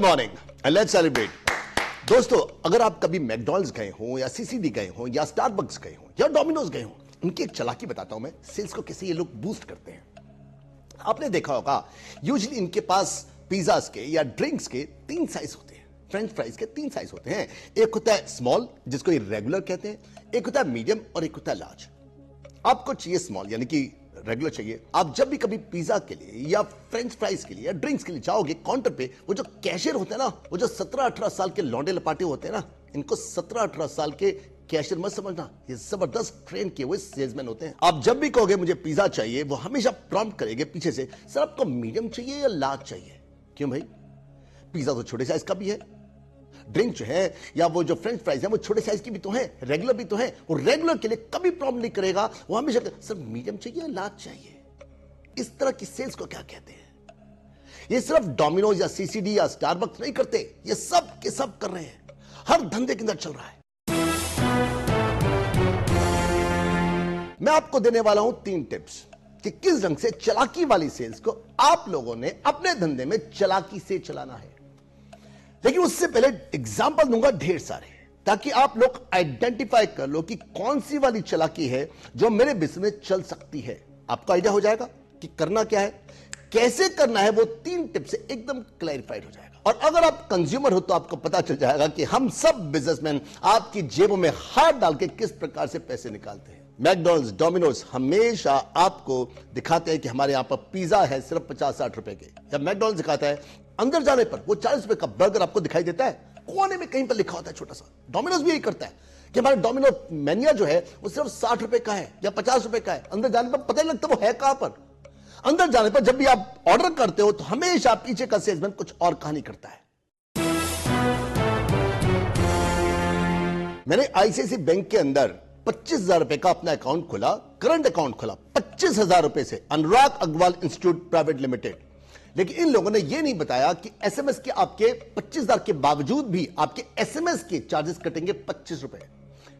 Morning and let's celebrate. दोस्तों, अगर आप कभी मैकडॉनल्ड्स गए हो या सीसीडी गए हो या स्टारबक्स गए हो या डोमिनोज गए हो, उनकी एक चालाकी बताता हूं मैं, सेल्स को कैसे ये लोग बूस्ट करते हैं। आपने देखा होगा यूजुअली इनके पास पिज्जास के या ड्रिंक्स के 3 साइज होते हैं, फ्रेंच फ्राइज के 3 साइज होते हैं। एक होता है स्मॉल, जिसको ये रेगुलर कहते हैं, एक होता है मीडियम और एक होता है लार्ज। आपको चाहिए स्मॉल यानी कि रेगुलर चाहिए। आप जब भी कभी पिज्जा के लिए या फ्रेंच फ्राइज के लिए या ड्रिंक्स के लिए जाओगे, काउंटर पे वो जो कैशियर होते हैं ना, वो जो 17-18 साल के लौंडे लपाटे होते हैं ना, इनको 17-18 साल के कैशियर मत समझना, ये जबरदस्त ट्रेन किए हुए सेल्समैन होते हैं। आप जब भी कहोगे मुझे पिज्जा चाहिए, वो हमेशा प्रॉम्प्ट करेंगे पीछे से, सर आपको मीडियम चाहिए या लार्ज चाहिए? क्यों भाई, पिज्जा तो छोटे साइज का भी है, ड्रिंक जो है या वो जो फ्रेंच फ्राइज है वो छोटे साइज की भी तो है, रेगुलर भी तो है। वो रेगुलर के लिए कभी प्रॉब्लम नहीं करेगा, वो हमेशा सर मीडियम चाहिए या लार्ज चाहिए। इस तरह की सेल्स को क्या कहते हैं? ये सिर्फ डोमिनोज या सीसीडी या स्टारबक्स नहीं करते, ये सब के सब कर रहे हैं, हर धंधे के अंदर चल रहा है। मैं आपको देने वाला हूं 3 टिप्स कि किस ढंग से चालाकी वाली सेल्स को आप लोगों ने अपने धंधे में चालाकी से चलाना है। लेकिन उससे पहले एग्जाम्पल दूंगा ढेर सारे, ताकि आप लोग आइडेंटिफाई कर लो कि कौन सी वाली चालाकी है जो मेरे बिजनेस में चल सकती है। आपको आइडिया हो जाएगा कि करना क्या है, कैसे करना है। वो 3 टिप से एकदम क्लैरिफाइड हो जाएगा। और अगर आप कंज्यूमर हो तो आपको पता चल जाएगा कि हम सब बिजनेसमैन आपकी जेबों में हाथ डाल के किस प्रकार से पैसे निकालते हैं। मैकडॉनल्ड्स, डोमिनोज हमेशा आपको दिखाते हैं कि हमारे यहां पर पिज्जा है सिर्फ 50-60 रुपए के, या मैकडॉनल्ड्स दिखाता है अंदर जाने पर वो 40 रुपए का बर्गर आपको दिखाई देता है, कोने में कहीं पर लिखा होता है छोटा सा। डोमिनोज भी यही करता है कि हमारा डोमिनो मेन्यू जो है वो सिर्फ 60 रुपए का है या 50 रुपए का है, अंदर जाने पर पता नहीं लगता वो है कहां पर। अंदर जाने पर जब भी आप ऑर्डर करते हो तो हमेशा पीछे का सेल्समैन कुछ और कहानी करता है। मैंने आईसीआईसीआई बैंक के अंदर 25,000 रुपए का अपना अकाउंट खोला, करंट अकाउंट खोला 25,000 रुपए से, अनुराग अग्रवाल इंस्टीट्यूट प्राइवेट लिमिटेड। लेकिन इन लोगों ने यह नहीं बताया कि एसएमएस के आपके 25,000 के बावजूद भी आपके एसएमएस के चार्जेस कटेंगे 25 रुपए,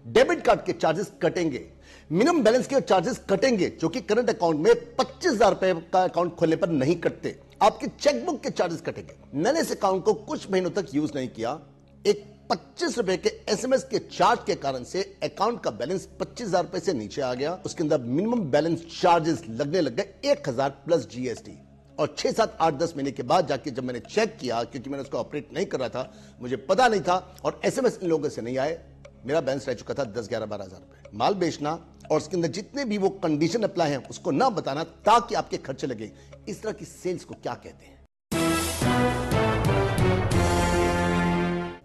डेबिट कार्ड के चार्जेस कटेंगे, मिनिमम बैलेंस के चार्जेस कटेंगे, जो कि करंट अकाउंट में 25,000 रुपए का अकाउंट खोलने पर नहीं कटते। आपके चेकबुक के चार्जेस कटेंगे। मैंने इस अकाउंट को कुछ महीनों तक यूज नहीं किया, एक 25 रुपए के एसएमएस के चार्ज के कारण से अकाउंट का बैलेंस 25,000 रुपए से नीचे आ गया। उसके अंदर मिनिमम बैलेंस चार्जेस लगने लग गए 1,000 प्लस जीएसटी। और 6, 7, 8, 10 महीने के बाद जाके जब मैंने चेक किया, क्योंकि मैंने उसको ऑपरेट नहीं कर रहा था, मुझे पता नहीं था और एसएमएस इन लोगों से नहीं आए, मेरा बैलेंस रह चुका था 10, 11, 12,000 रुपए। माल बेचना और उसके अंदर जितने भी वो कंडीशन अप्लाई हैं उसको ना बताना ताकि आपके खर्चे लगे, इस तरह की सेल्स को क्या कहते हैं?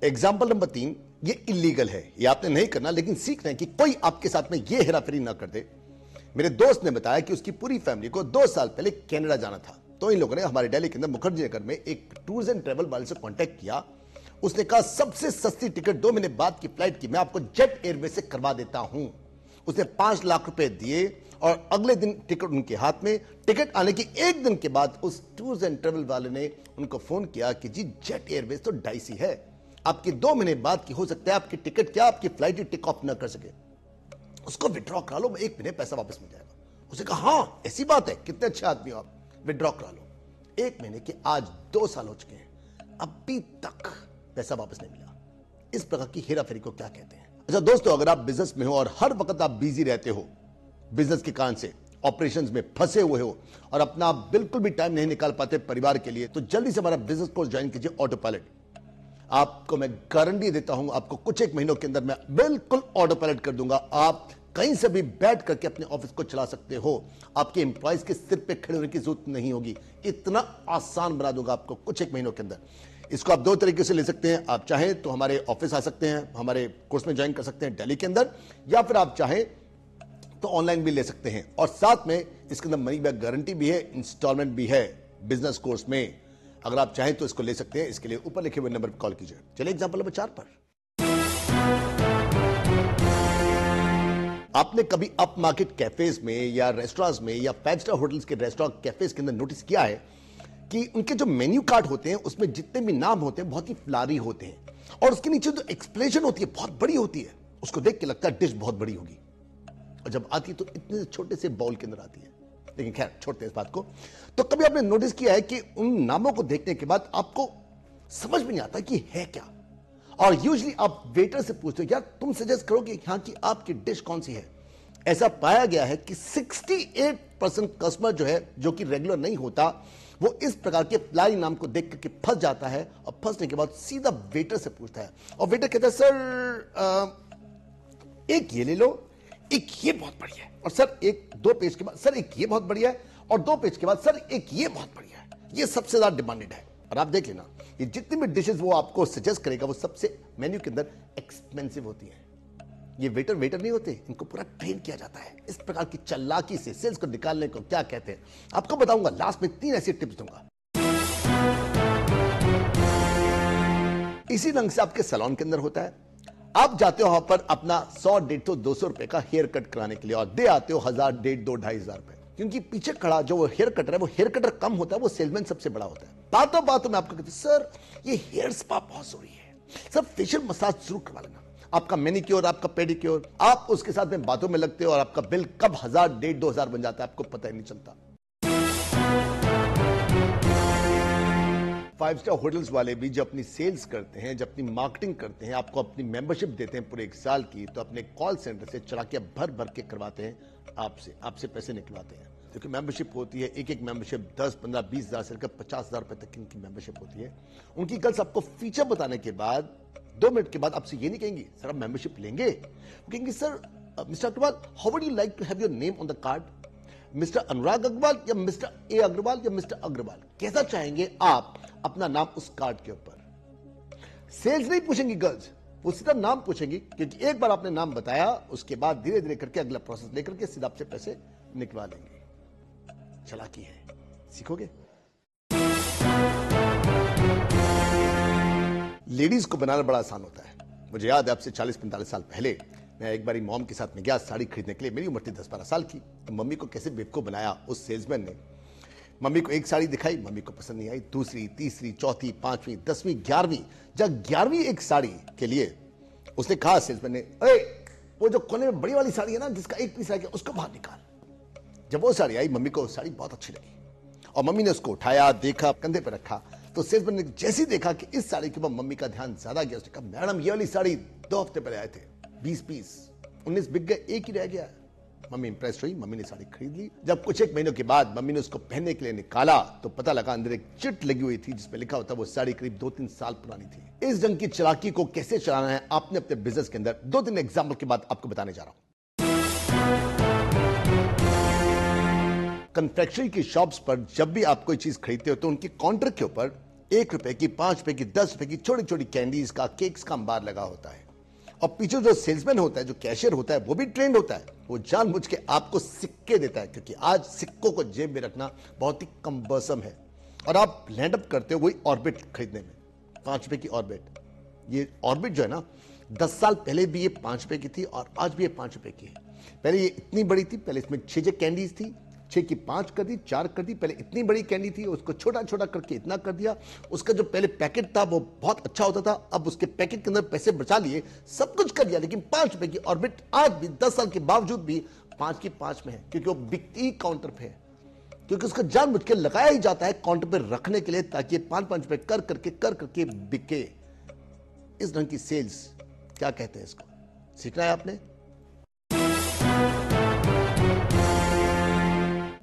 एग्जाम्पल नंबर 3, ये इलीगल है, ये आपने नहीं करना, लेकिन सीखना है कि कोई आपके साथ में ये हेराफेरी ना कर दे। मेरे दोस्त ने बताया कि उसकी पूरी फैमिली को 2 साल पहले कनाडा जाना था, तो इन लोगों ने हमारे दिल्ली के अंदर मुखर्जी नगर में एक टूर्स एंड ट्रेवल वाले से कांटेक्ट किया। उसने कहा सबसे सस्ती टिकट 2 महीने बाद की फ्लाइट की मैं आपको जेट एयरवेज से करवा देता हूं। उसने 5 लाख रुपए दिए और अगले दिन टिकट उनके हाथ में। टिकट आने के 1 दिन के बाद उस टूर्स एंड ट्रेवल वाले ने उनको फोन किया कि जी जेट एयरवेज तो डाइसी है, आपकी 2 महीने बाद की हो सकता है आपकी टिकट क्या आपकी फ्लाइट टेक ऑफ ना कर सके, उसको विड्रॉ करा लो, 1 महीने पैसा वापस मिल जाएगा। उसने कहा हां ऐसी बात है, कितने अच्छे आदमी हो आप, विड्रॉ करा लो। 1 महीने के आज 2 साल हो चुके हैं, अभी तक पैसा वापस नहीं मिला। इस प्रकार की हेराफेरी को क्या कहते हैं? अच्छा दोस्तों, अगर आप बिजनेस में हो और हर वक्त आप बिजी रहते हो, बिजनेस के कारण से ऑपरेशंस में फंसे हुए हो और अपना बिल्कुल भी टाइम नहीं निकाल पाते परिवार के लिए, तो जल्दी से हमारा बिजनेस कोर्स ज्वाइन कीजिए, ऑटो पायलट। आपको मैं गारंटी देता हूं, आपको कुछ 1 महीनों के अंदर मैं बिल्कुल ऑटो पायलट कर दूंगा। आप कहीं से भी बैठ करके अपने ऑफिस को चला सकते हो, आपके एम्प्लॉइज के सिर पे खड़े होने की जरूरत नहीं होगी। इतना आसान बना दूंगा आपको कुछ 1 महीनों के अंदर। इसको आप 2 तरीके से ले सकते हैं। आप चाहें तो हमारे ऑफिस आ सकते हैं, हमारे कोर्स में ज्वाइन कर सकते हैं दिल्ली के अंदर, या फिर आप चाहें तो ऑनलाइन भी ले सकते हैं। और साथ में इसके अंदर मनी बैक गारंटी भी है, इंस्टॉलमेंट भी है बिजनेस कोर्स में। अगर आप चाहें तो इसको ले सकते हैं। इसके लिए ऊपर लिखे हुए नंबर पर कॉल कीजिए। चलिए एग्जांपल नंबर 4 पर। आपने कभी अप मार्केट कैफेज में या रेस्टोरेंट्स में या 5 स्टार होटल्स के रेस्टोरेंट कैफेज के अंदर नोटिस किया है कि उनके जो मेन्यू कार्ड होते हैं उसमें जितने भी नाम होते हैं बहुत ही फ्लारी होते हैं, और उसके नीचे जो एक्सप्लेनेशन होती है बहुत बड़ी होती है। उसको देख के लगता है डिश बहुत बड़ी होगी, और जब आती है तो इतने छोटे से बाउल के अंदर आती है। लेकिन खैर छोड़ते हैं इस बात को। तो कभी आपने नोटिस किया है कि उन नामों को देखने के बाद आपको समझ में नहीं आता कि है क्या। और यूजुअली आप वेटर से पूछते हो यार तुम सजेस्ट करो कि यहाँ की आपकी डिश कौन सी है। ऐसा पाया गया है कि 68% कस्टमर जो है, जो कि रेगुलर नहीं होता, वो इस प्रकार के फ्लाई नाम को देख करके फंस जाता है और फंसने के बाद सीधा वेटर से पूछता है और वेटर कहता है सर एक ये ले लो, एक ये बहुत बढ़िया है, और सर एक 2 पेज के बाद सर एक ये बहुत बढ़िया है, और 2 पेज के बाद सर एक ये बहुत बढ़िया है। ये सबसे ज्यादा डिमांडेड है। और आप देख लेना ये जितनी भी डिशेस वो आपको सजेस्ट करेगा वो सबसे मेन्यू के अंदर एक्सपेंसिव होती है। ये वेटर नहीं होते, इनको पूरा ट्रेन किया जाता है। इस प्रकार की चालाकी से सेल्स को निकालने को क्या कहते हैं आपको बताऊंगा। लास्ट में 3 ऐसी टिप्स दूंगा। इसी ढंग से आपके सैलून के अंदर होता है। आप जाते हो वहां पर अपना 100, 150, 200 रुपए का हेयर कट कराने के लिए और दे आते हो 1000, 1,500, 2, 2,500 रुपए, क्योंकि पीछे खड़ा जो वो हेयर कटर है वो हेयर कटर कम होता है, वो सेल्समैन सबसे बड़ा होता है। बातों में आपको कहते सर ये हेयर स्पा बहुत जरूरी है, सर फेशियल मसाज जरूर करवा लेना, आपका मैनिक्योर, आपका पेडिक्योर। आप उसके साथ में बातों में लगते हो और आपका बिल कब 1000, 1,500, 2,000 बन जाता है आपको पता ही नहीं चलता। 5 स्टार होटल्स वाले भी जब अपनी सेल्स करते हैं, जब अपनी मार्केटिंग करते हैं, आपको अपनी मेंबरशिप देते हैं पूरे 1 साल की, तो अपने कॉल सेंटर से चढ़ा भर के करवाते हैं, आपसे पैसे निकलवाते हैं। क्योंकि मेंबरशिप होती है, एक मेंबरशिप 10, 15, 20 हजार से लेकर 50,000 रुपए तक की इनकी मेंबरशिप होती है। उनकी गर्ल्स आपको फीचर बताने के बाद 2 मिनट के बाद आपसे ये नहीं कहेंगी सर आप मेंबरशिप लेंगे, वो कहेंगे sir mister Agarwal how would you like to have your name on the card, mister Anurag Agarwal या मिस्टर ए अग्रवाल या मिस्टर अग्रवाल, कैसा चाहेंगे आप अपना नाम उस कार्ड के ऊपर। सेल्स नहीं पूछेंगी गर्ल्स, वो सीधा नाम पूछेंगी, क्योंकि एक बार आपने नाम बताया उसके बाद धीरे धीरे करके अगला प्रोसेस लेकर के सीधा आपसे पैसे निकलवा लेंगे। चालाकी है, सीखोगे। लेडीज को बनाना बड़ा आसान होता है। मुझे याद है आपसे 40-45 साल पहले मैं एक बारी मॉम के साथ में गया साड़ी खरीदने के लिए। मेरी उम्र थी 10-12 साल की। तो मम्मी को कैसे बेवकूफ बनाया उस सेल्समैन ने। मम्मी को एक साड़ी दिखाई, मम्मी को पसंद नहीं आई, दूसरी, तीसरी, चौथी, 5वीं, 10वीं, 11वीं, जब 11वीं एक साड़ी के लिए उसने कहा सेल्समैन ने, अरे वो जो कोने में बड़ी वाली साड़ी है ना जिसका एक पीस रह गया उसको बाहर निकाल। जब वो साड़ी आई मम्मी को वो साड़ी बहुत अच्छी लगी और मम्मी ने उसको उठाया, देखा, कंधे पर रखा। तो सेल्समैन ने जैसे ही देखा कि इस साड़ी के ऊपर मम्मी का ध्यान ज्यादा गया, उसने कहा मैडम ये वाली साड़ी 2 हफ्ते पहले आए थे, 20 पीस, 19 बिक गए, एक ही रह गया। मम्मी इंप्रेस हुई, मम्मी ने साड़ी खरीद ली। जब कुछ एक महीनों के बाद मम्मी ने उसको पहनने के लिए निकाला तो पता लगा अंदर एक चिट लगी हुई थी जिसपे लिखा होता वो साड़ी करीब 2-3 साल पुरानी थी। इस ढंग की चालाकी को कैसे चलाना है आपने अपने बिजनेस के अंदर 2-3 एग्जाम्पल के बाद आपको बताने जा रहा हूं। कन्फेक्शनरी की शॉप्स पर जब भी आप कोई चीज खरीदते हो तो उनके काउंटर के ऊपर 1 रुपए की, 5 रुपए की, 10 रुपए की छोटी छोटी कैंडीज का, केक्स का अंबार लगा होता है। और पीछे जो सेल्समैन होता है, जो कैशियर होता है, वो भी ट्रेंड होता है। वो जानबूझ के आपको सिक्के देता है, क्योंकि आज सिक्कों को जेब में रखना बहुत ही कम्बर्सम है। और आप लैंड अप करते हो वही ऑर्बिट खरीदने में, 5 रुपए की ऑर्बिट। ये ऑर्बिट जो है ना, 10 साल पहले भी ये 5 रुपए की थी और आज भी ये 5 रुपए की है। पहले ये इतनी बड़ी थी, पहले इसमें 6 कैंडीज थी, 6 की 5 कर दी, 4 कर दी। पहले इतनी बड़ी कैंडी थी, उसको छोटा छोटा करके इतना कर दिया। उसका जो पहले पैकेट था वो बहुत अच्छा होता था, अब उसके पैकेट के अंदर पैसे बचा लिए, सब कुछ कर दिया, लेकिन 5 रुपए की ऑर्बिट आज भी 10 साल के बावजूद भी 5 की 5 में है, क्योंकि वो बिकती ही काउंटर पे है। क्योंकि उसका जानबूझ के लगाया ही जाता है काउंटर पे रखने के लिए, ताकि 5-5 रुपए कर करके बिके। इस ढंग की सेल्स क्या कहते हैं, इसको सीखना है आपने।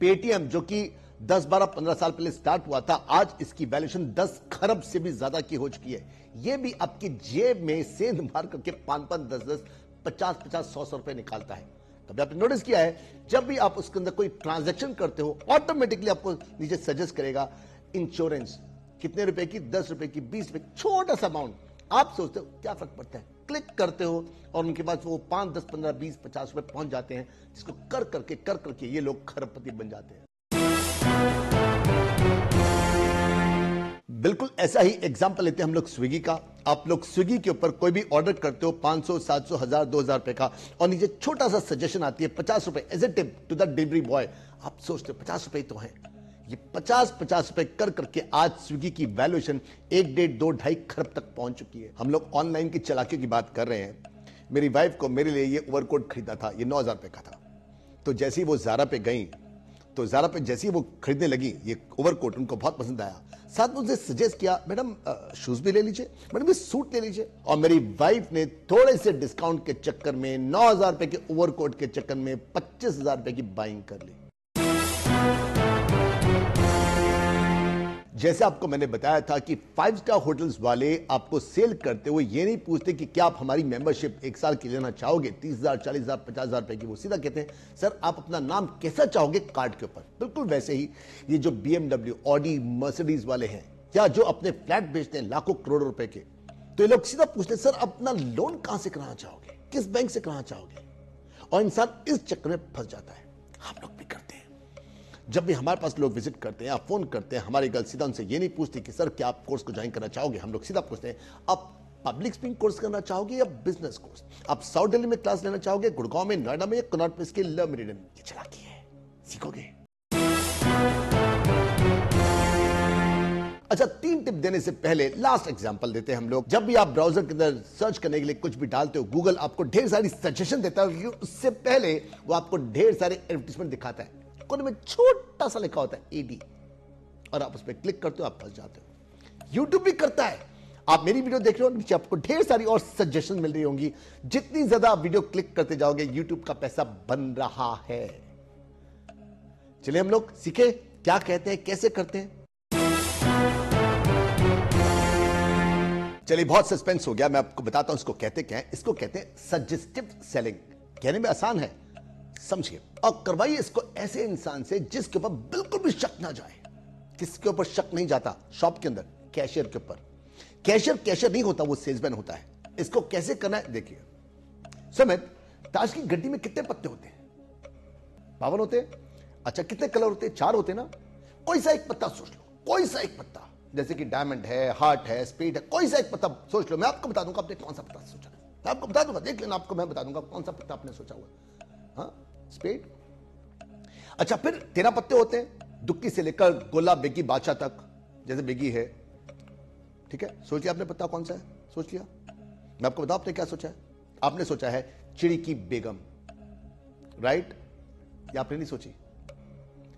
पेटीएम जो कि 10, 12, 15 साल पहले स्टार्ट हुआ था, आज इसकी वैल्यूएशन 10 खरब से भी ज्यादा की हो चुकी है। यह भी आपकी जेब में सेंध मार करके 5-5, 10-10, 50-50, 100-100 रुपए निकालता है। कभी आपने नोटिस किया है, जब भी आप उसके अंदर कोई ट्रांजैक्शन करते हो, ऑटोमेटिकली आपको नीचे सजेस्ट करेगा इंश्योरेंस, कितने रुपए की, 10 रुपए की, 20 रुपए, छोटा सा अमाउंट। आप सोचते हो क्या फर्क पड़ता है, क्लिक करते हो और उनके पास वो 5, 10, 15, 20, 50 रुपए पहुंच जाते हैं, जिसको कर करके ये लोग खरबपति बन जाते हैं। बिल्कुल ऐसा ही एग्जांपल लेते हैं हम लोग स्विगी का। आप लोग स्विगी के ऊपर कोई भी ऑर्डर करते हो 500, 700, 1000, 2000 रुपए का, और नीचे छोटा सा सजेशन आती है 50 रुपए as a tip to the delivery boy. आप सोचते हो 50 रुपए तो है। ये 50 रुपए कर करके आज स्विगी की वैल्यूएशन 1, 1.5, 2, 2.5 खरब तक पहुंच चुकी है। हम लोग ऑनलाइन की चालाकियों की बात कर रहे हैं। मेरी वाइफ को मेरे लिए ये ओवरकोट खरीदा था, ये 9,000 रुपए का था। तो जैसे ही वो ज़ारा पे गई तो ज़ारा पे जैसे ही वो खरीदने लगी ये ओवरकोट, उनको बहुत पसंद आया। साथ में उसे सजेस्ट किया, मैडम शूज भी ले लीजिए, मैडम ये सूट ले लीजिए। और मेरी वाइफ ने थोड़े से डिस्काउंट के चक्कर में 9,000 रुपए के ओवरकोट के चक्कर में 25,000 रुपए की बाइंग कर ली। जैसे आपको मैंने बताया था कि 5 स्टार होटल्स वाले आपको सेल करते हुए ये नहीं पूछते कि क्या आप हमारी मेंबरशिप 1 साल की लेना चाहोगे, 30,000, 40,000, 50,000 रुपए की। वो सीधा कहते हैं सर आप अपना नाम कैसा चाहोगे कार्ड के ऊपर। बिल्कुल वैसे ही ये जो BMW, ऑडी, मर्सिडीज वाले हैं या जो अपने फ्लैट बेचते हैं लाखों करोड़ों रुपए के, तो ये लोग सीधा पूछते हैं सर अपना लोन कहां से कराना चाहोगे, किस बैंक से कराना चाहोगे। और इंसान इस चक्कर में फंस जाता है। हम लोग भी करते हैं। जब भी हमारे पास लोग विजिट करते हैं या फोन करते हैं, हमारी गर्ल सीधा उनसे ये नहीं पूछती कि सर क्या आप कोर्स को ज्वाइन करना चाहोगे। हम लोग सीधा पूछते हैं आप पब्लिक स्पीकिंग कोर्स करना चाहोगे या बिजनेस कोर्स, आप साउथ दिल्ली में क्लास लेना चाहोगे, गुड़गांव में, नोएडा में, कनॉट में। इसके लव मेरिडियन ये चालाकी है, सीखोगे। अच्छा, 3 टिप देने से पहले लास्ट एग्जांपल देते हैं हम लोग। जब भी आप ब्राउजर के अंदर सर्च करने के लिए कुछ भी डालते हो, गूगल आपको ढेर सारी सजेशन देता है। उससे पहले वो आपको ढेर सारे एडवर्टाइजमेंट दिखाता है, कोने में छोटा सा लिखा होता है AD, और आप उस पर क्लिक करते हो, आप फंस जाते हो। यूट्यूब भी करता है। आप मेरी वीडियो देख रहे हो, नीचे आपको ढेर सारी और सजेशन मिल रही होंगी। जितनी ज्यादा आप वीडियो क्लिक करते जाओगे, यूट्यूब का पैसा बन रहा है। चलिए हम लोग सीखे क्या कहते हैं, कैसे करते हैं। चलिए बहुत सस्पेंस हो गया, मैं आपको बताता हूं इसको कहते क्या है। इसको कहते हैं सजेस्टिव सेलिंग। कहने में आसान है, समझिए और करवाइए इसको ऐसे इंसान से जिसके ऊपर बिल्कुल भी शक ना जाए। किसके ऊपर शक नहीं जाता शॉप के अंदर? कैशियर के ऊपर। कैशियर नहीं होता, वो सेल्समैन होता है। इसको कैसे करना है देखिए। सुमित, ताश की गड्डी में कितने पत्ते होते हैं? 52 होते हैं। अच्छा, कितने कलर होते हैं? 4 होते हैं ना। कोई सा एक पत्ता सोच लो, कोई सा एक पत्ता, जैसे कि डायमंड है, हार्ट है, स्पेड है, कोई सा एक पत्ता सोच लो। मैं आपको बता दूंगा आपने कौन सा पत्ता सोचा है। मैं आपको बता दूंगा, देख लेना, आपको मैं बता दूंगा कौन सा पत्ता आपने सोचा हुआ। हाँ, स्पेड। अच्छा, फिर 13 पत्ते होते हैं, दुक्की से लेकर गोला बेगी बादशाह तक। जैसे बेगी है, ठीक है, सोच लिया आपने पत्ता कौन सा है? सोच लिया। मैं आपको बताऊं आपने क्या सोचा है। आपने सोचा है चिड़ी की बेगम, राइट? या आपने नहीं सोची?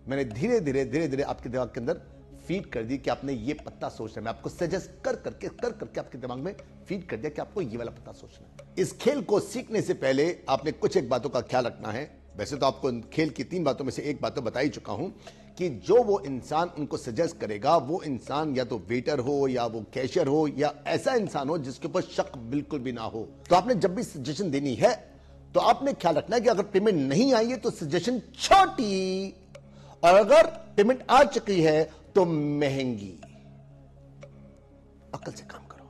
मैंने धीरे धीरे आपके दिमाग के अंदर फीड कर दी कि आपने ये पत्ता सोचना है। मैं आपको सजेस्ट कर करके आपके दिमाग में फीड कर दिया कि आपको ये वाला पत्ता सोचना है। इस खेल को सीखने से पहले आपने कुछ एक बातों का ख्याल रखना है। वैसे तो आपको खेल की 3 बातों में से एक बात तो बता ही चुका हूं कि जो वो इंसान उनको सजेस्ट करेगा, वो इंसान या तो वेटर हो या वो कैशियर हो या ऐसा इंसान हो जिसके ऊपर शक बिल्कुल भी ना हो। तो आपने जब भी सजेशन देनी है तो आपने ख्याल रखना है कि अगर पेमेंट नहीं आई है तो सजेशन छोटी, और अगर पेमेंट आ चुकी है तो महंगी। अकल से काम करो।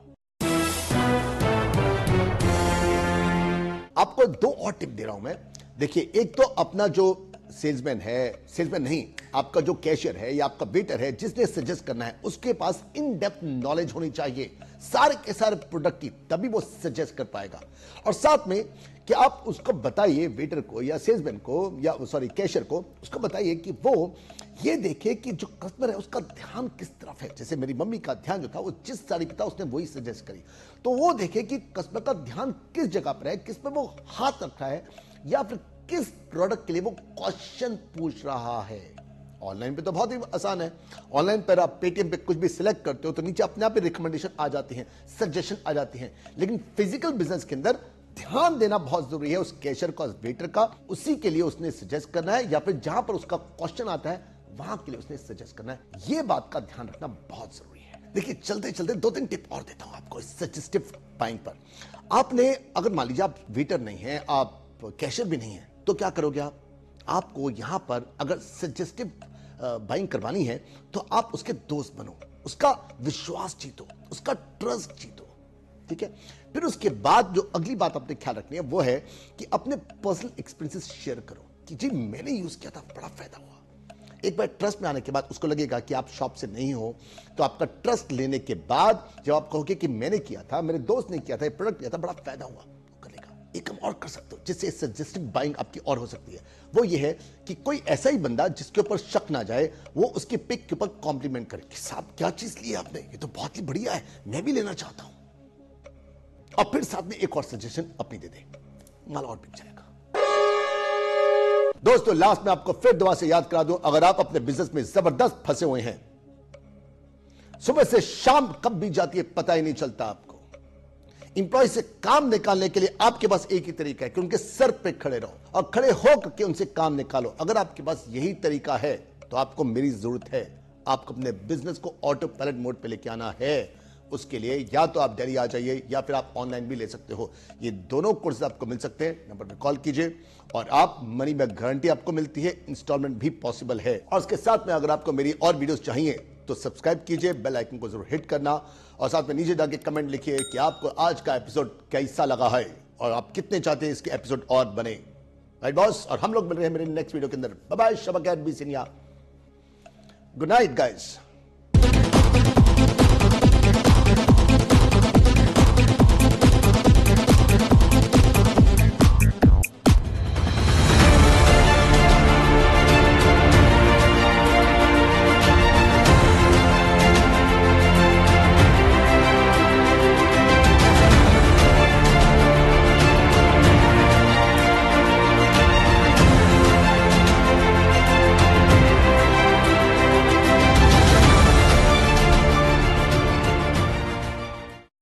आपको 2 और टिप दे रहा हूं मैं। देखिए, एक तो अपना जो सेल्समैन है, सेल्समैन नहीं, आपका जो कैशियर है या आपका वेटर है जिसने सजेस्ट करना है, उसके पास इन डेप्थ नॉलेज होनी चाहिए सारे के सारे प्रोडक्ट की, तभी वो सजेस्ट कर पाएगा। और साथ में कि आप उसको बताइए, वेटर को या सेल्समैन को या सॉरी कैशियर को, उसको बताइए कि वो ये देखे कि जो कस्टमर है उसका ध्यान किस तरफ है। जैसे मेरी मम्मी का ध्यान जो था वो जिस साड़ी पे था उसने वही सजेस्ट करी, तो वो देखे कि कस्टमर का ध्यान किस जगह पर है, किस पर वो हाथ रखा है, या फिर किस प्रोडक्ट के लिए वो क्वेश्चन पूछ रहा है। ऑनलाइन पे तो बहुत ही आसान है। ऑनलाइन पर आप पेटीएम पे कुछ भी सिलेक्ट करते हो तो नीचे अपने आप ही रिकमेंडेशन आ जाती हैं, सजेशन आ जाती हैं। लेकिन फिजिकल बिजनेस के अंदर ध्यान देना बहुत जरूरी है उस कैशियर का, उस वेटर का। उसी के लिए उसने सजेस्ट करना है, या फिर जहां पर उसका क्वेश्चन आता है वहां के लिए उसने सजेस्ट करना है। यह बात का ध्यान रखना बहुत जरूरी है। देखिए, चलते चलते 2-3 टिप और देता हूं आपको इस सजेस्टिव बाइंग पर। आपने अगर मान लीजिए आप वेटर नहीं है, आप कैशियर भी नहीं है, तो क्या करोगे आप? आपको यहां पर अगर सजेस्टिव बाइंग करवानी है तो आप उसके दोस्त बनो, उसका विश्वास जीतो, उसका ट्रस्ट जीतो, ठीक है। फिर उसके बाद जो अगली बात आपने ख्याल रखनी है वो है कि अपने पर्सनल एक्सपीरियंसेस शेयर करो कि जी मैंने यूज किया था, बड़ा फायदा हुआ। एक बार ट्रस्ट में आने के बाद उसको लगेगा कि आप शॉप से नहीं हो, तो आपका ट्रस्ट लेने के बाद जब आप कहोगे कि मैंने किया था, मेरे दोस्त ने किया था, ये प्रोडक्ट लिया था, बड़ा फायदा हुआ, एक काम और कर सकते हो जिससे सजेस्टिव बाइंग आपकी और हो सकती है। वो ये है कि कोई ऐसा ही बंदा जिसके ऊपर शक ना जाए, वो उसकी पिक के ऊपर कॉम्प्लीमेंट करे कि साहब क्या चीज ली आपने, ये तो बहुत ही बढ़िया है, मैं भी लेना चाहता हूं। और फिर साथ में एक और सजेशन अपनी दे दे, माल और बिक जाएगा। दोस्तों लास्ट में आपको फिर दुआ से याद करा दूं, अगर आप अपने बिजनेस में जबरदस्त फंसे हुए हैं, सुबह से शाम कब बीत जाती है पता ही नहीं चलता आपको। इंप्लॉय से काम निकालने के लिए आपके पास एक ही तरीका है कि उनके सर पे खड़े रहो और खड़े होकर के उनसे काम निकालो। अगर आपके पास यही तरीका है तो आपको मेरी जरूरत है। आपको अपने बिजनेस को ऑटो पायलट मोड पे लेके आना है। उसके लिए या तो आप दिल्ली आ जाइए या फिर आप ऑनलाइन भी ले सकते हो। ये दोनों कोर्सेज आपको मिल सकते हैं। नंबर पे कॉल कीजिए और आप मनी बैक गारंटी आपको मिलती है, इंस्टॉलमेंट भी पॉसिबल है। और उसके साथ में अगर आपको मेरी और वीडियोस चाहिए तो सब्सक्राइट कीजिए, बेल आइकन को जरूर हिट करना और साथ में नीचे जाके कमेंट लिखिए कि आपको आज का एपिसोड कैसा लगा है और आप कितने चाहते हैं इसके एपिसोड और बने। राइट बॉस, और हम लोग मिल रहे हैं मेरे नेक्स्ट वीडियो के अंदर। बाय बाय, शबा कैट बी सिनिया, गुड नाइट गाइस।